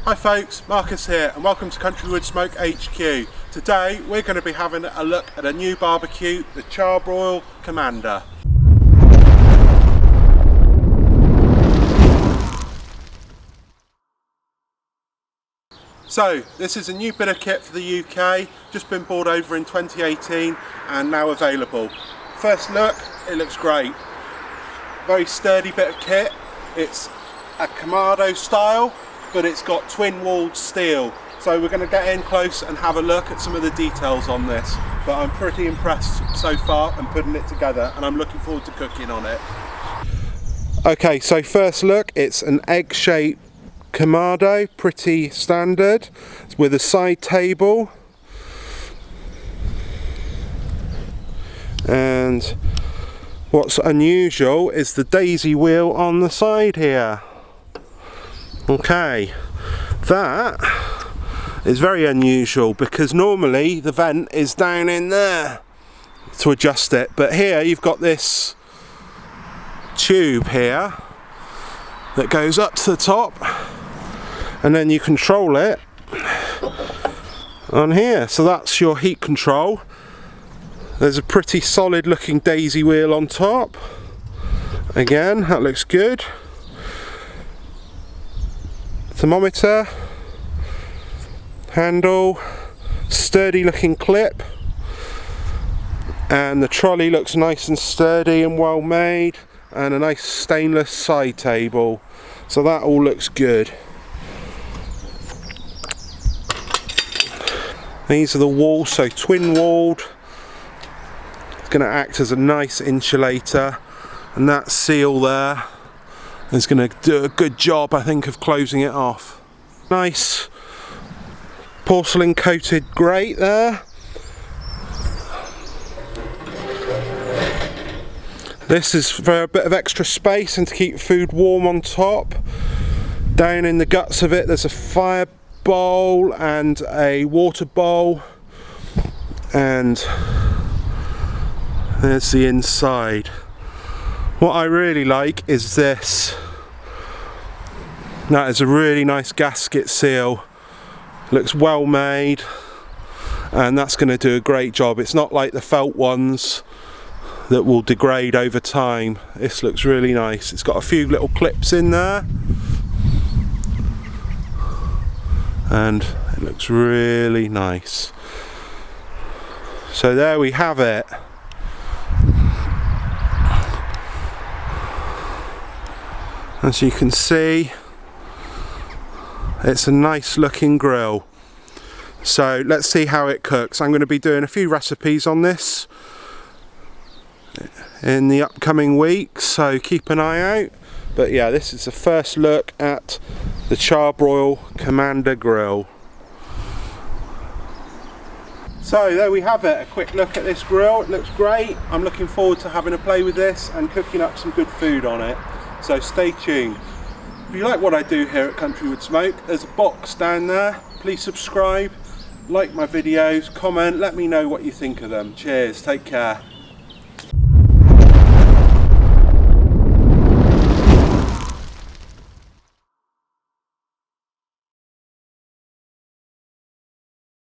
Hi folks, Marcus here and welcome to CountryWoodSmoke HQ. Today we're going to be having a look at a new barbecue, the Char-Broil Kamander. So this is a new bit of kit for the UK, just been brought over in 2018 and now available. First look, it looks great. Very sturdy bit of kit. It's a Kamado style, but it's got twin-walled steel. So we're going to get in close and have a look at some of the details on this. But I'm pretty impressed so far and putting it together, and I'm looking forward to cooking on it. Okay, so first look, it's an egg-shaped Kamado, pretty standard, with a side table. And what's unusual is the daisy wheel on the side here. Okay, that is very unusual because normally the vent is down in there to adjust it, but here you've got this tube here that goes up to the top and then you control it on here, so that's your heat control. There's a pretty solid looking daisy wheel on top. Again, that looks good. Thermometer, handle, sturdy looking clip, and the trolley looks nice and sturdy and well made, and a nice stainless side table, so that all looks good. These are the walls, so twin walled. It's going to act as a nice insulator, and that seal there is going to do a good job, I think, of closing it off. Nice porcelain coated grate there. This is for a bit of extra space and to keep food warm on top. Down in the guts of it there's a fire bowl and a water bowl, and there's the inside. What I really like is this. That is a really nice gasket seal. Looks well made, and that's going to do a great job. It's not like the felt ones that will degrade over time. This looks really nice. It's got a few little clips in there, and it looks really nice. So there we have it. As you can see, it's a nice looking grill. So let's see how it cooks. I'm going to be doing a few recipes on this in the upcoming weeks, so keep an eye out. But yeah, this is the first look at the Char-Broil Kamander grill. So there we have it, a quick look at this grill. It looks great. I'm looking forward to having a play with this and cooking up some good food on it. So stay tuned. If you like what I do here at CountryWoodSmoke, there's a box down there. Please subscribe, like my videos, comment, let me know what you think of them. Cheers, take care.